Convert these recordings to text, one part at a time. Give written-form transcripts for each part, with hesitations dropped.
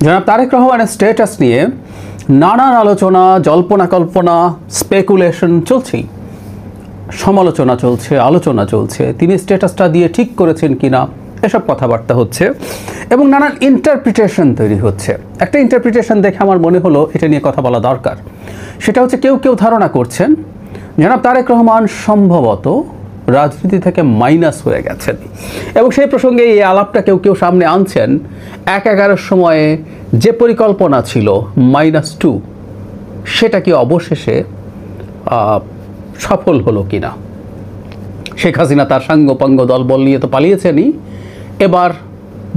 জনাব তারেক রহমানের স্ট্যাটাস নিয়ে নানান আলোচনা, জল্পনা কল্পনা, স্পেকুলেশন চলছেই, সমালোচনা চলছে, আলোচনা চলছে। তিনি স্ট্যাটাসটা দিয়ে ঠিক করেছেন কিনা এসব কথাবার্তা হচ্ছে এবং নানান ইন্টারপ্রিটেশন তৈরি হচ্ছে। একটা ইন্টারপ্রিটেশন দেখে আমার মনে হলো এটা নিয়ে কথা বলা দরকার। সেটা হচ্ছে কেউ কেউ ধারণা করছেন জনাব তারেক রহমান সম্ভবত রাজনীতি থেকে মাইনাস হয়ে গেছেন এবং সেই প্রসঙ্গে এই আলাপটা কেউ কেউ সামনে আনছেন ১/১১ সময়ে যে পরিকল্পনা ছিল -2 সেটা কি অবশেষে সফল হলো কিনা। শেখ হাসিনা তার সাঙ্গপাঙ্গ দলবল নিয়ে তো পালিয়েছেনই, এবার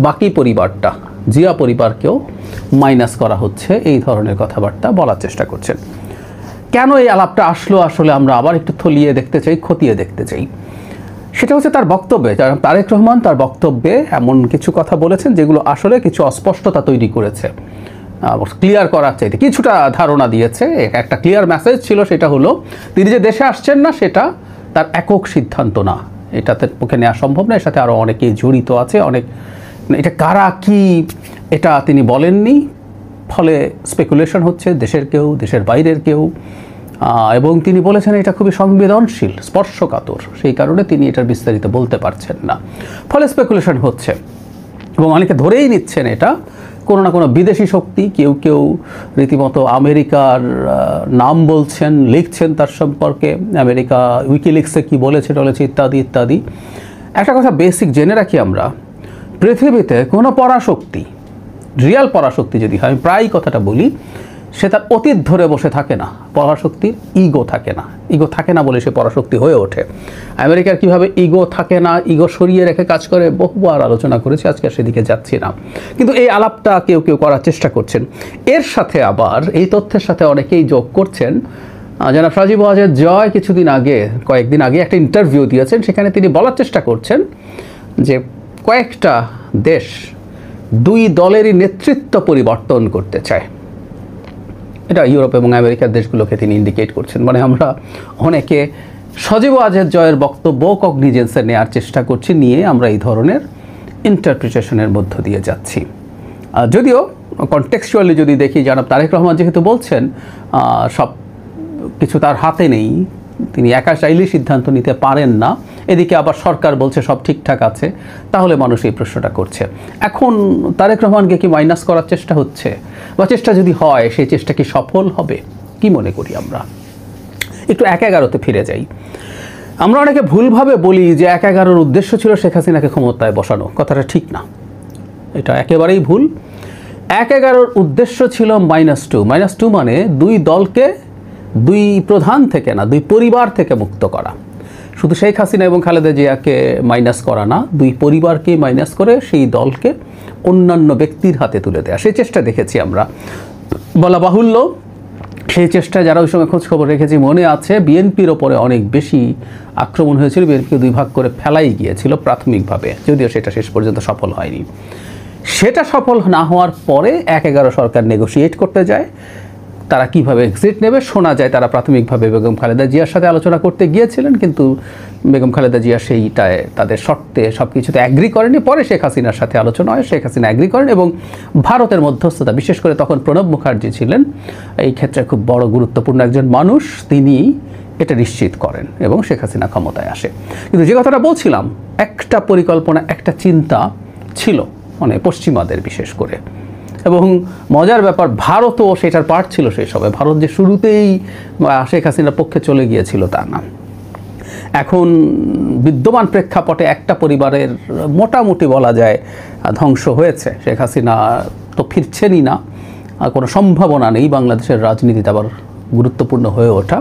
বাকি পরিবারটা, জিয়া পরিবারকেও মাইনাস করা হচ্ছে, এই ধরনের কথাবার্তা বলার চেষ্টা করছেন। কেন এই আলাপটা আসলো আসলে আমরা আবার একটু থলিয়ে দেখতে চাই, খতিয়ে দেখতে চাই। সেটা হচ্ছে তার বক্তব্যে, তারেক রহমান তার বক্তব্যে এমন কিছু কথা বলেছেন যেগুলো আসলে কিছু অস্পষ্টতা তৈরি করেছে, ক্লিয়ার করার চাইতে কিছুটা ধারণা দিয়েছে। একটা ক্লিয়ার মেসেজ ছিল, সেটা হলো তিনি যে দেশে আসছেন না সেটা তার একক সিদ্ধান্ত না, এটাতে পক্ষে নেওয়া সম্ভব না, এর সাথে আরও অনেকেই জড়িত আছে, অনেক, এটা কারা কি এটা তিনি বলেননি, ফলে স্পেকুলেশন হচ্ছে দেশের কেউ, দেশের বাইরের কেউ, এবং তিনি বলেছেন এটা খুবই সংবেদনশীল, স্পর্শকাতর, সেই কারণে তিনি এটার বিস্তারিত বলতে পারছেন না, ফলে স্পেকুলেশন হচ্ছে এবং অনেকে ধরেই নিচ্ছেন এটা কোনো না কোনো বিদেশি শক্তি। কেউ কেউ রীতিমতো আমেরিকার নাম বলছেন, লিখছেন তার সম্পর্কে, আমেরিকা উইকিলিক্সে কী বলেছে টলেছে ইত্যাদি ইত্যাদি। একটা কথা বেসিক জেনে রাখি আমরা, পৃথিবীতে কোনো পরাশক্তি, রিয়াল পরাশক্তি যদি হয়, আমি প্রায় কথাটা বলি, সে তার অতীত ধরে বসে থাকে না। পরাশক্তির ইগো থাকে না, ইগো থাকে না বলে সে পরাশক্তি হয়ে ওঠে। আমেরিকার কীভাবে ইগো থাকে না, ইগো সরিয়ে রেখে কাজ করে বহুবার আলোচনা করেছে, আজকে সেদিকে যাচ্ছি না, কিন্তু এই আলাপটা কেউ কেউ করার চেষ্টা করছেন। এর সাথে আবার এই তথ্যের সাথে অনেকেই যোগ করছেন, জনাব সাজিব ওয়াজেদ জয় কিছুদিন আগে, কয়েকদিন আগে একটা ইন্টারভিউ দিয়েছেন, সেখানে তিনি বলার চেষ্টা করছেন যে কয়েকটা দেশ দুই দলেরই নেতৃত্ব পরিবর্তন করতে চায়। এটা ইউরোপ এবং আমেরিকার দেশগুলোকে তিনি ইন্ডিকেট করছেন। মানে আমরা অনেকে সজীব ওয়াজেদ জয়ের বক্তব্য কগনিজেন্সে নেওয়ার চেষ্টা করছি, নিয়ে আমরা এই ধরনের ইন্টারপ্রিটেশনের মধ্য দিয়ে যাচ্ছি। যদিও কনটেক্সচুয়ালি যদি দেখি, জনাব তারেক রহমান যেহেতু বলছেন সব কিছু তার হাতে নেই, তিনি একা চাইলেই সিদ্ধান্ত নিতে পারেন না, এদিকে আবার সরকার বলছে সব ঠিকঠাক আছে, তাহলে মানুষ এই প্রশ্নটা করছে। এখন তারেক রহমানকে কি মাইনাস করার চেষ্টা হচ্ছে, বা চেষ্টা যদি হয় সেই চেষ্টা কি সফল হবে, কি মনে করি আমরা? একটু ১/১১-তে ফিরে যাই। আমরা অনেকে ভুলভাবে বলি যে ১/১১-র উদ্দেশ্য ছিল শেখ হাসিনাকে ক্ষমতায় বসানো, কথাটা ঠিক না, এটা একেবারেই ভুল। ১/১১-র উদ্দেশ্য ছিল -2 মানে দুই দলকে দুই প্রধান থেকে না, দুই পরিবার থেকে মুক্ত করা। শুধু শেখ হাসিনা এবং খালেদা জিয়াকে মাইনাস করা না, দুই পরিবারকেই মাইনাস করে সেই দলকে অন্যান্য ব্যক্তির হাতে তুলে দেওয়া, সেই চেষ্টা দেখেছি আমরা। বলা বাহুল্য, সেই চেষ্টায় যারা ওই সময় খোঁজখবর রেখেছি মনে আছে, বিএনপির ওপরে অনেক বেশি আক্রমণ হয়েছিল, বিএনপিকে দুই ভাগ করে ফেলাই গিয়েছিল প্রাথমিকভাবে, যদিও সেটা শেষ পর্যন্ত সফল হয়নি। সেটা সফল না হওয়ার পরে ১/১১ সরকার নেগোশিয়েট করতে যায়, তারা কিভাবে এক্সিট নেবে। শোনা যায় তারা প্রাথমিকভাবে বেগম খালেদা জিয়ার সাথে আলোচনা করতে গিয়েছিলেন, কিন্তু বেগম খালেদা জিয়া সেইটায় তাদের শর্তে সব কিছুতে অ্যাগ্রি করেনি। পরে শেখ হাসিনার সাথে আলোচনা হয়, শেখ হাসিনা অ্যাগ্রি করেন এবং ভারতের মধ্যস্থতা, বিশেষ করে তখন প্রণব মুখার্জি ছিলেন এই ক্ষেত্রে খুব বড় গুরুত্বপূর্ণ একজন মানুষ, তিনি এটা নিশ্চিত করেন এবং শেখ হাসিনা ক্ষমতায় আসে। কিন্তু যে কথাটা বলছিলাম, একটা পরিকল্পনা, একটা চিন্তা ছিল, মানে পশ্চিমাদের বিশেষ করে, এবং মজার ব্যাপার ভারতও সেটার পার্ট ছিল সেই সময়। ভারত যে শুরুতেই শেখ হাসিনার পক্ষে চলে গিয়েছিল তা না। এখন বিদ্যমান প্রেক্ষাপটে একটা পরিবারের মোটামুটি বলা যায় ধ্বংস হয়েছে, শেখ হাসিনা তো ফিরছেনই না, কোনো সম্ভাবনা নেই বাংলাদেশের রাজনীতিতে আবার গুরুত্বপূর্ণ হয়ে ওঠা,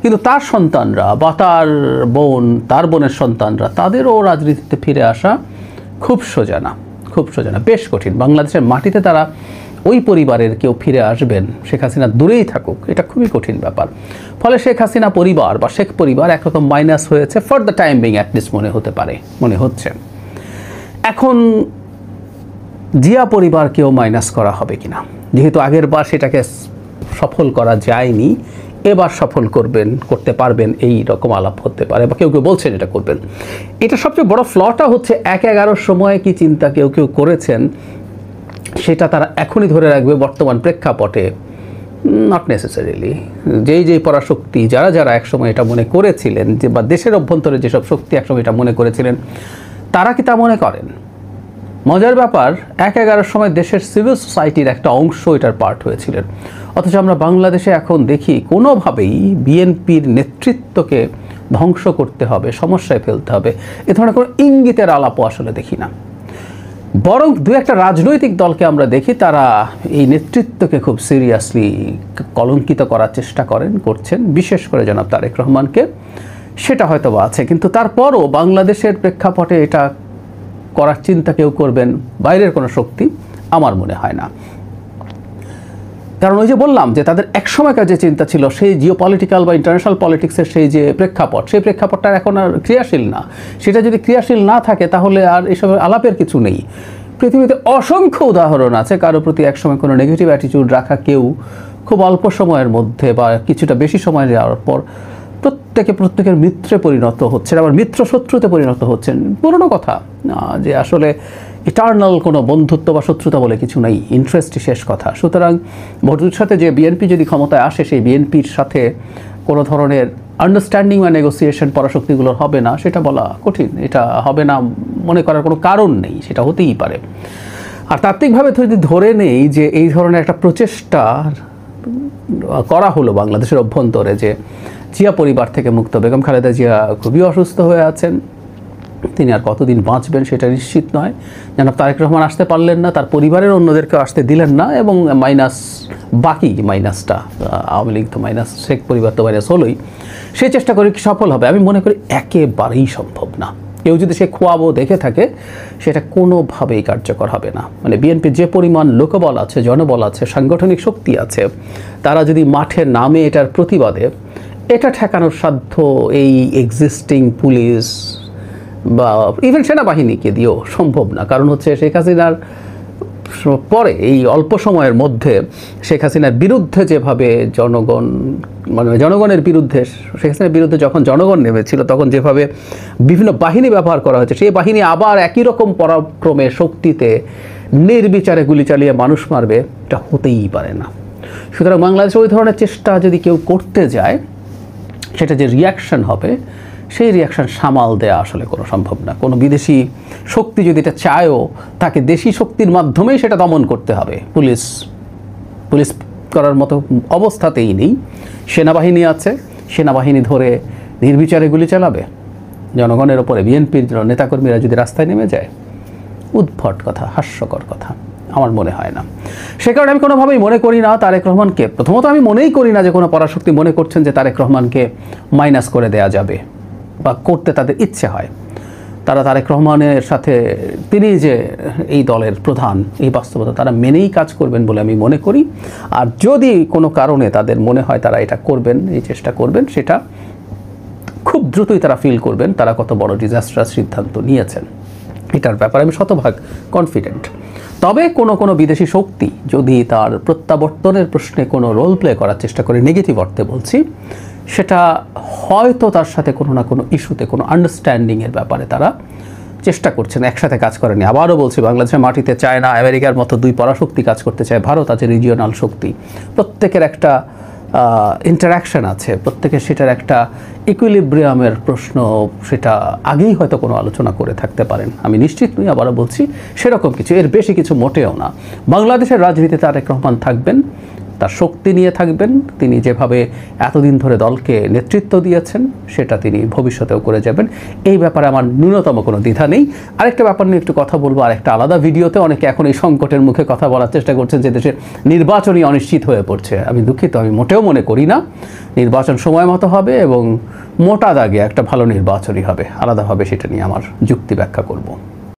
কিন্তু তার সন্তানরা বা তার বোন, তার বোনের সন্তানরা, তাদেরও রাজনীতিতে ফিরে আসা খুব সোজা না, খুব সোজা না, বেশ কঠিন। বাংলাদেশের মাটিতে তারা ওই পরিবারের কেউ ফিরে আসবেন, শেখ হাসিনা দূরেই থাকুক, এটা খুবই কঠিন ব্যাপার। ফলে শেখ হাসিনা পরিবার বা শেখ পরিবার একরকম মাইনাস হয়েছে for the time being, at least মনে হতে পারে, মনে হচ্ছে। এখন জিয়া পরিবারকেও মাইনাস করা হবে কিনা, যেহেতু আগের বার সেটাকে সফল করা যায়নি, এবার সফল করতে পারবেন এই রকম আলাপ হতে পারে, বা কেউ কেউ বলছেন এটা করবেন। এটা সবচেয়ে বড় ফ্লটা হচ্ছে ১/১১ সময়ে কি চিন্তা কেউ কেউ করেছেন সেটা তারা এখনই ধরে রাখবে বর্তমান প্রেক্ষাপটে? Not necessarily. যেই পরাশক্তি যারা যারা একসময় এটা মনে করেছিলেন যে, বা দেশের অভ্যন্তরে যেসব শক্তি একসময় এটা মনে করেছিলেন, তারা কি তা মনে করেন? মজার ব্যাপার, ১-১১ সময় দেশের সিভিল সোসাইটির একটা অংশ এটার পার্ট হয়েছিলেন, অথচ আমরা বাংলাদেশে এখন দেখি কোনোভাবেই বিএনপির নেতৃত্বকে ধ্বংস করতে হবে, সমস্যায় ফেলতে হবে, এ ধরনের কোনো ইঙ্গিতের আলাপও আসলে দেখি না। বরং দু একটা রাজনৈতিক দলকে আমরা দেখি তারা এই নেতৃত্বকে খুব সিরিয়াসলি কলঙ্কিত করার চেষ্টা করছেন, বিশেষ করে জনাব তারেক রহমানকে। সেটা হয়তো বা আছে, কিন্তু তারপরও বাংলাদেশের প্রেক্ষাপটে এটা করার চিন্তা কেউ করবেন বাইরের কোনো শক্তি আমার মনে হয় না। কারণ ওই যে বললাম যে তাদের একসময়কার যে চিন্তা ছিল, সেই জিওপলিটিক্যাল বা ইন্টারন্যাশনাল পলিটিক্সের সেই যে প্রেক্ষাপট, সেই প্রেক্ষাপটটা এখন আর ক্রিয়াশীল না। সেটা যদি ক্রিয়াশীল না থাকে তাহলে আর এসব আলাপের কিছু নেই। পৃথিবীতে অসংখ্য উদাহরণ আছে কারো প্রতি একসময় কোনো নেগেটিভ অ্যাটিটিউড রাখা কেউ খুব অল্প সময়ের মধ্যে বা কিছুটা বেশি সময় যাওয়ার পর প্রত্যেকের মিত্রে পরিণত হচ্ছেন, আবার মিত্র শত্রুতে পরিণত হচ্ছেন। পুরনো কথা যে আসলে ইটার্নাল কোনো বন্ধুত্ব বা শত্রুতা বলে কিছু নেই, ইন্টারেস্টই শেষ কথা। সুতরাং ভবিষ্যতে যে বিএনপি যদি ক্ষমতায় আসে, সেই বিএনপির সাথে কোনো ধরনের আন্ডারস্ট্যান্ডিং বা নেগোসিয়েশন পরাশক্তিগুলোর হবে না, সেটা বলা কঠিন। এটা হবে না মনে করার কোনো কারণ নেই, সেটা হতেই পারে। আর তাত্ত্বিকভাবে যদি ধরে নেই যে এই ধরনের একটা প্রচেষ্টা করা হলো বাংলাদেশের অভ্যন্তরে, যে জিয়া পরিবার থেকে মুক্ত বেগম খালেদা জিয়া খুবই অসুস্থ হয়ে আছেন, তিনি আর কতদিন বাঁচবেন সেটা নিশ্চিত নয়। জনাব তারেক রহমান আসতে পারলেন না, তার পরিবারের অন্যদেরকে আসতে দিলেন না, এবং বাকি মাইনাসটা আওয়ামী লীগ তো মাইনাস, শেখ পরিবার তো মাইনাস হলোই। সেই চেষ্টা করে কি সফল হবে? আমি মনে করি একেবারেই সম্ভব না। কেউ যদি সে খোয়াবো দেখে থাকে, সেটা কোনোভাবেই কার্যকর হবে না। মানে বিএনপির যে পরিমাণ লোকবল আছে, জনবল আছে, সাংগঠনিক শক্তি আছে, তারা যদি মাঠে নামে এটার প্রতিবাদে, এটা ঠেকানোর সাধ্য এই এক্সিস্টিং পুলিশ বা ইভেন সেনাবাহিনীকে দিয়েও সম্ভব না। কারণ হচ্ছে শেখ হাসিনার পরে এই অল্প সময়ের মধ্যে শেখ হাসিনার বিরুদ্ধে যেভাবে জনগণের বিরুদ্ধে, শেখ হাসিনার বিরুদ্ধে যখন জনগণ নেমেছিল, তখন যেভাবে বিভিন্ন বাহিনী ব্যবহার করা হয়েছে, সেই বাহিনী আবার একই রকম পরাক্রমে শক্তিতে নির্বিচারে গুলি চালিয়ে মানুষ মারবে, এটা হতেই পারে না। সুতরাং বাংলাদেশে ওই ধরনের চেষ্টা যদি কেউ করতে যায়, সেটা যে রিয়াকশন হবে, সেই রিয়াকশন সামাল দেওয়া আসলে কোনো সম্ভব না। কোনো বিদেশি শক্তি যদি এটা চায়ও, তাকে দেশি শক্তির মাধ্যমেই সেটা দমন করতে হবে। পুলিশ করার মতো অবস্থাতেই নেই। সেনাবাহিনী আছে, সেনাবাহিনী ধরে নির্বিচারে গুলি চালাবে জনগণের ওপরে? বিএনপির নেতাকর্মীরা যদি রাস্তায় নেমে যায়, উদ্ভট কথা, হাস্যকর কথা, আমার মনে হয় না। সে কারণে আমি কোনোভাবেই মনে করি না তারেক রহমানকে, প্রথমত আমি মনেই করি না যে কোনো পরাশক্তি মনে করছেন যে তারেক রহমানকে মাইনাস করে দেয়া যাবে বা করতে তাদের ইচ্ছে হয়। তারা তারেক রহমানের সাথে, তিনি যে এই দলের প্রধান, এই বাস্তবতা তারা মেনেই কাজ করবেন বলে আমি মনে করি। আর যদি কোনো কারণে তাদের মনে হয় তারা এটা করবেন, এই চেষ্টা করবেন, সেটা খুব দ্রুতই তারা ফিল করবেন তারা কত বড় ডিজাস্ট্রাস সিদ্ধান্ত নিয়েছেন। এটার ব্যাপারে আমি শতভাগ কনফিডেন্ট। তবে কোনো বিদেশি শক্তি যদি তার প্রত্যাবর্তনের প্রশ্নে কোনো রোল প্লে করার চেষ্টা করে, নেগেটিভ অর্থে বলছি, সেটা হয়তো তার সাথে কোনো না কোনো ইস্যুতে, কোনো আন্ডারস্ট্যান্ডিংয়ের ব্যাপারে তারা চেষ্টা করছেন, একসাথে কাজ করেনি। আবারও বলছি, বাংলাদেশের মাটিতে চায়না, আমেরিকার মতো দুই পরাশক্তি কাজ করতে চায়, ভারত আছে রিজিওনাল শক্তি, প্রত্যেকের একটা ইন্টারাকশন আছে, প্রত্যেকের সেটার একটা ইকুইলিব্রিয়ামের প্রশ্ন, সেটা আগেই হয়তো কোনো আলোচনা করে থাকতে পারেন, আমি নিশ্চিত নই। আবারও বলছি, সেরকম কিছু, এর বেশি কিছু মোটেও না। বাংলাদেশের রাজনীতিতে তারেক রহমান থাকবেন, তার শক্তি নিয়ে থাকবেন, তিনি যেভাবে এতদিন ধরে দলকে নেতৃত্ব দিয়েছেন, সেটা তিনি ভবিষ্যতেও করে যাবেন। এই ব্যাপারে আমার ন্যূনতম কোনো দ্বিধা নেই। আরেকটা ব্যাপার নিয়ে একটু কথা বলবো, আরেকটা আলাদা ভিডিওতে। অনেকে এখন এই সংকটের মুখে কথা বলার চেষ্টা করছেন যে দেশের নির্বাচনই অনিশ্চিত হয়ে পড়ছে। আমি দুঃখিত, আমি মোটেও মনে করি না। নির্বাচন সময় মতো হবে এবং মোটা দাগে একটা ভালো নির্বাচনই হবে। আলাদাভাবে সেটা নিয়ে আমার যুক্তি ব্যাখ্যা করব।